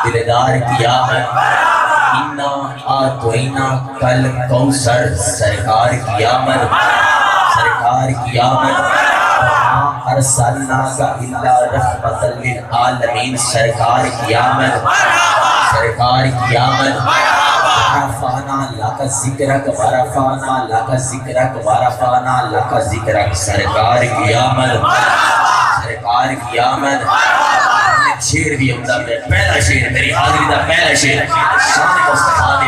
دلدار کی آمد، انا آتوینا کل کوثر، سرکار کی آمد، سرکار کی آمد، وما ارسلناک الا رحمۃ للعالمین، سرکار کی آمد، سرکار کی آمد، ورفعنا لک ذکرک، ورفعنا لک ذکرک، ورفعنا لک ذکرک، سرکار کی آمد، سرکار کی آمد۔ شیر بھی امداد ہے، پہلا شیر میری حاضری دا پہلا شیر، شان مصطفیٰ دے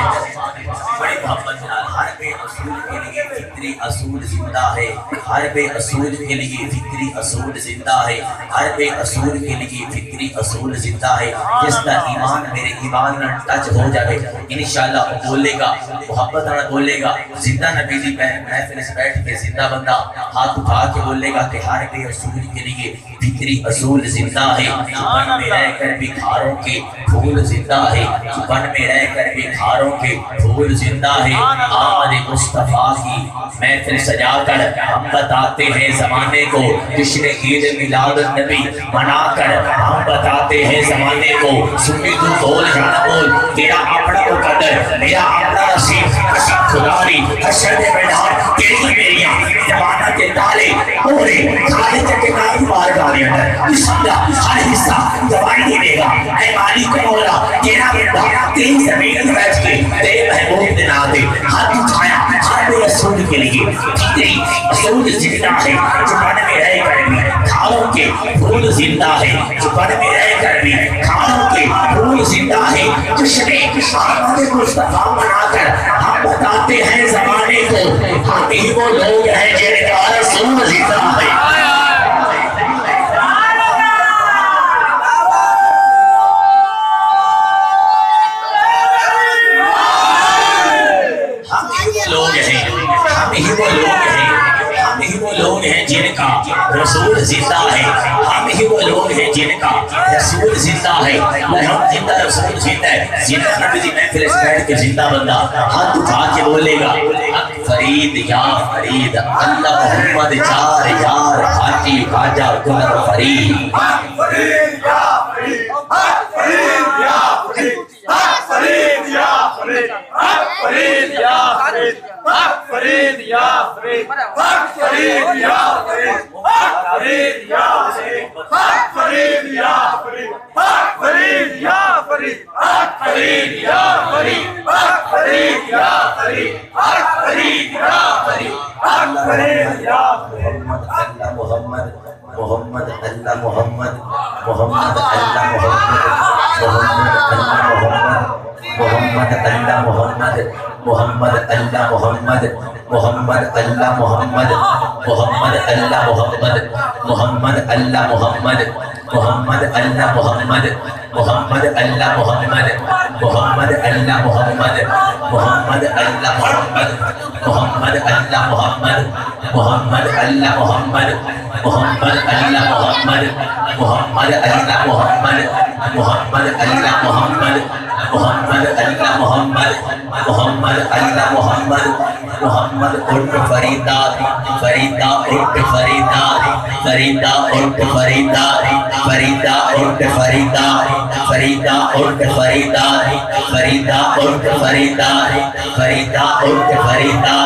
بڑی محبت نال، ہر بے اصول کے لیے فطری اصول زندہ ہے، ہر بے اصول کے لیے فطری اصول زندہ ہے، ہر بے اصول کے لیے فطری اصول زندہ ہے۔ جس کا ایمان میرے ایمان نہ ٹچ ہو جائے انشاءاللہ وہ بولے گا، محبت نہ بولے گا، زندہ نبی دی محفل سے بیٹھ کے زندہ بندہ ہاتھ اٹھا کے بولے گا کہ ہر بے اصول کے لیے فطری اصول زندہ ہے، چپن میں رہ کر بھی کھاروں کے پھول زندہ ہے، چپن میں رہ کر بھی کھاروں کے پھول زندہ ہے۔ آمد مصطفیٰ کی محفل سجا کر ہم بتاتے ہیں زمانے کو، جشن عید میلاد النبی منا کر ہم بتاتے ہیں زمانے کو، سنی تو بول یا نہ بول، تیرا اپنا مقدر، میرا اپنا نصیب، قسم خدا کی حشر میدان تیری میریاں زمانہ کے تالے پورے خالق کے نام مار گانے اندر انشاءاللہ ہر حصہ دوائی نہیں دے گا۔ اے مالک مولا تیرا بندہ تیری زمین بیٹھ کے تیرے محبوب دے نام دے ہاتھ اٹھایا، ہر بے اصول کے لیے فطری اصول زندہ ہے، چپن میں رہ کر بھی کھاروں کے پھول زندہ ہے، چپن میں رہ کر بھی کھاروں کے پھول زندہ ہے۔ جشن آمد مصطفیٰ منا کر ہم بتاتے ہیں زمانے کو، ہم ہی وہ لوگ ہیں جن کا رسول زندہ ہے۔ جن کا رسول زندہ ہے، ہم ہی وہ لوگ ہیں جن کا رسول زندہ ہے۔ ہم زندہ رسول زندہ ہے، زندہ نبی دی محفل سے بیٹھ کے زندہ بندہ ہاتھ اٹھا کے بولے گا فرید یا فرید، اللہ محمد چار یار، حاجی خواجہ کل فرید، فرید یا فرید، فرید یا فرید، فرید یا فرید، فرید یا فرید، فرید یا فرید، فرید یا فرید، فرید یا فرید، فرید یا فرید، فرید یا فرید، فرید یا فرید، فرید یا فرید، فرید یا فرید، فرید یا محمد اللہ محمد، محمد اللہ محمد، محمد اللہ محمد، محمد اللہ محمد، محمد اللہ محمد، محمد اللہ محمد، محمد اللہ محمد، محمد اللہ محمد، محمد اللہ محمد، محمد اللہ محمد، محمد اللہ محمد، محمد اللہ محمد، محمد اللہ محمد، محمد اللہ محمد، محمد اللہ محمد، محمد اللہ محمد، محمد اللہ محمد، محمد اللہ محمد، محمد اللہ محمد، محمد اٹھ فریدا، فریدا اٹھ فریدا، فریدا اٹھ فریدا، فریدا اٹھ فریدا، فریدا اٹھ فریدا، فریدا اٹھ فریدا، فریدا اٹھ فریدا،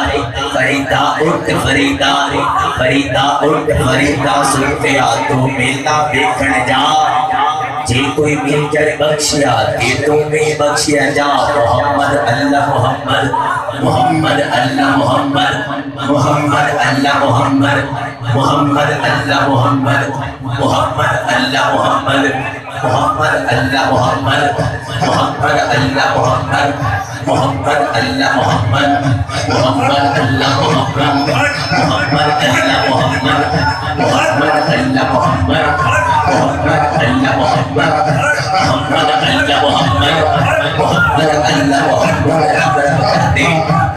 فریدا اٹھ فریدا، فریدا اٹھ فریدا، سنتیا تو میلا دیکھن جا، جے کوئی مل کر بخشیا کہ تمہیں بخشیا جا۔ محمد اللہ محمد، محمد اللہ محمد، محمد اللہ محمد، محمد اللہ محمد، محمد اللہ محمد، محمد اللہ محمد، محمد اللہ محمد، محمد اللہ محمد، محمد اللہ محمد، محمد اللہ محمد، محمد اللہ محمد، محمد اللہ محمد، محمد اللہ محمد، محمد اللہ محمد۔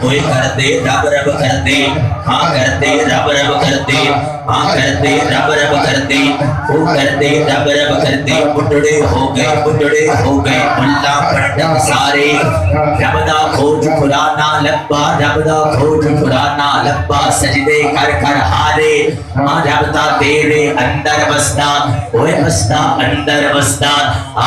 کوئی کر دے رب رب کر دے، ہاں کر دے رب رب کر دے، ہاں کر دے رب رب کر دے، وہ کر دے رب رب کر دے۔ بڈڑے ہو گئے، بڈڑے ہو گئے ملا پٹھن سارے، رب دا کھوج پرانا لبا، رب دا کھوج پرانا لبا، سجدے کر کر ہارے، ہاں رب دا تیرے اندر بستا، اوے بستا اندر بستا،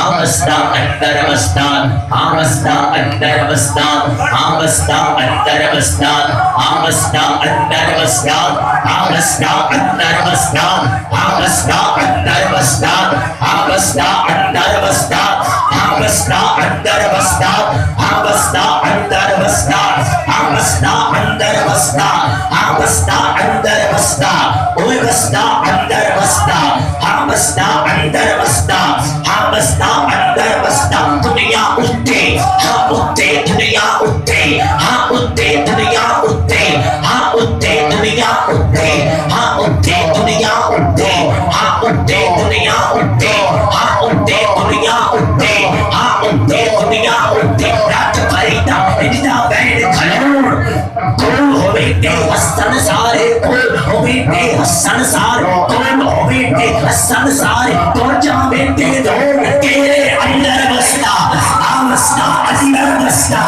آمستہ اندر مستان آمستہ اندر مستان آمستہ اندر مستان آمستہ اندر مستان آمستہ اندر مستان آمستہ اندر مستان آمستہ اندر مستان آمستہ اندر مستان آمستہ اندر مستان آمستہ اندر مستان آمستہ اندر مستان اوے مستہ اندر مستان آمستہ اندر مستان آمستہ اندر مستان دنیا اٹھے ہاں اٹھے دنیا اٹھے ہاں اٹھے دنیا اٹھے ہاں اٹھے دنیا اٹھے ہاں اٹھے دنیا اٹھے ہاں اٹھے دنیا اٹھے ہاں اٹھے دنیا اٹھے ہاں اٹھے دنیا اٹھے رات فریدا اجدا بین کھلور کل ہوئے تے حسن سارے کل ہوئے تے حسن سارے کل ہوئے تے حسن سارے تو جاوے تے دور تیرے اندر بستا آمستہ اندر بستا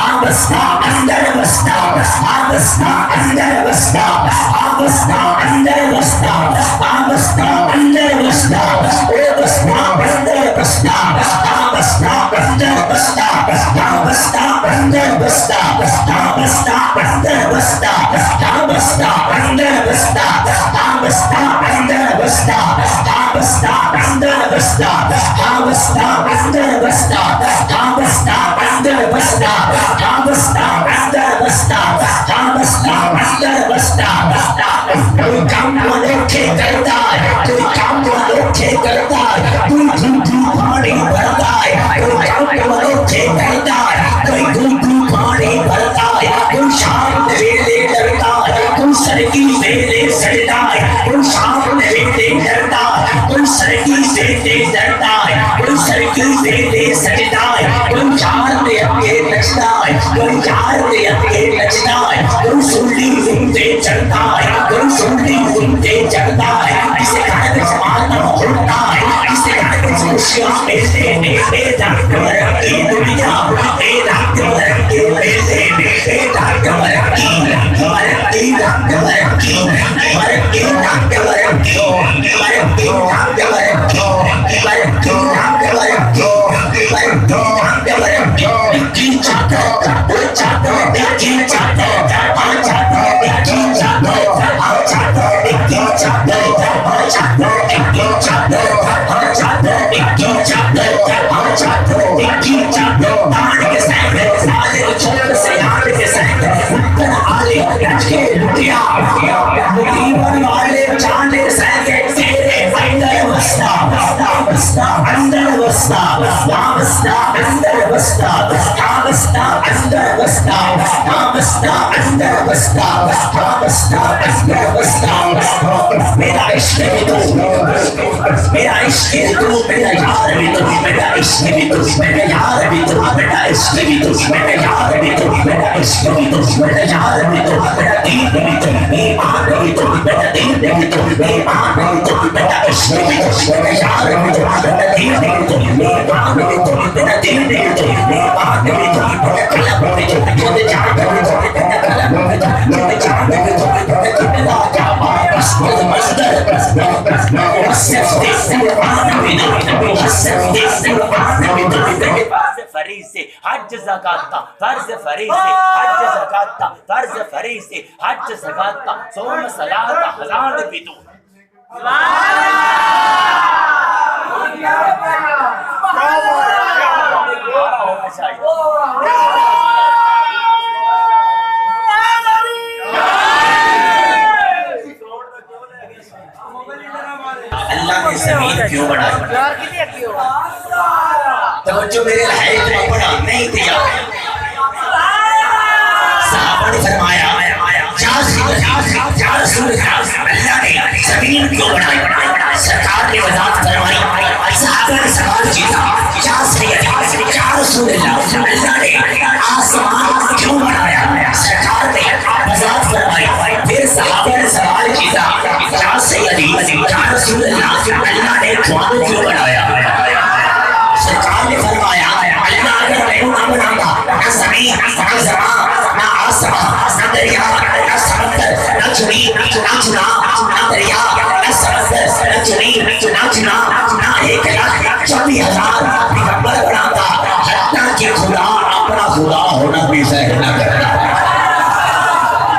آمستہ اندر بستا آمستہ اندر بستا آمستہ اندر بستا آمستہ اندر بستا او بستا اندر بستا آمستہ اندر بستا آمستہ اندر بستا آمستہ اندر بستا آمستہ اندر بستا آمستہ اندر بستا آمستہ اندر بستا آمستہ اندر بستا آمستہ اندر بستا آمستہ اندر بستا آمستہ اندر بستا کوئی کام انوکھے کرتا ہے کوئی کام انوکھے کرتا ہے کوئی دھو پانی بھرتا ہے کوئی کام انوکھے کرتا ہے کوئی دھو پانی بھرتا ہے کوئی شام ویلے ڈرتا ہے کوئی سرکی ویلے سڑتا ہے کوئی شام ویلے ڈرتا ہے کوئی سرکی ویلے ڈرتا ہے کوئی سرکی ویلے سڑتا ہے کوئی چار دے اپنے نچتا ہے کوئی چار دے اپنے نچتا ہے کوئی سنڈی سنتے چڑھتا ہے کوئی سنڈی سنتے چڑھتا ہے اسے گھر میں سمانا ہوتا ہے اسے گھر میں خوشیاں ملتے ہیں اے ڈاکٹر کی دنیا اے ڈاکٹر کی ملتے ہیں اے ڈاکٹر کی مرتی ڈاکٹر کی مرتی ڈاکٹر کی مرتی ڈاکٹر کی مرتی ڈاکٹر کی مرتی اندر وستا آمستہ اندر وستا آمستہ اندر وستا آمستہ اندر وستا آمستہ اندر وستا میرا عشق بھی تو میرا عشق بھی تو میرا یار بھی تو میرا عشق بھی تو میرا یار بھی تو میرا عشق بھی تو میرا یار بھی تو میرا عشق بھی تو میرا یار بھی تو میرا دین بھی تو ایمان بھی تو میرا دین بھی تو ایمان بھی تو میرا عشق بھی تو میرا یار بھی تو میرا دین بھی تو ایمان بھی تو میرا دین بھی تو ایمان بھی تو میرا قلم بھی تو میرا جان بھی تو میرا قلم بھی تو میرا جان بھی تو میرا کیا بس مصدر وصف قرآن بھی تو وصف قرآن بھی تو فرض فریض سے حج زکات کا فرض فریض سے حج زکات کا فرض فریض سے حج زکات کا صوم صلاۃ کا ہزار بھی تو اللہ نے زمین کیوں بنائی توجہ میرے لائق میں پڑا نہیں دیا صحابہ نے فرمایا یا رسول اللہ اللہ نے زمین کیوں بنائی سرکار نے وضاحت فرمائی صحابہ نے سوال کیا یا رسول اللہ اللہ نے آسمان کیوں بنایا سرکار نے وضاحت فرمائی پھر صحابہ نے سوال کیا یا سیدی یا رسول اللہ اللہ نے خواب کیوں بنایا سرکار نے فرمایا اللہ اگر میں نہ بناتا نہ زمین نہ زمان نہ آسمان نہ دریا نہ سمندر نہ زمین نہ دریا نہ سمندر نہ زمین نہ ایک لاکھ 24 20,000 پیغمبر بناتا، حتیٰ کہ خدا اپنا خدا ہونا بھی ظاہر نہ کرتا۔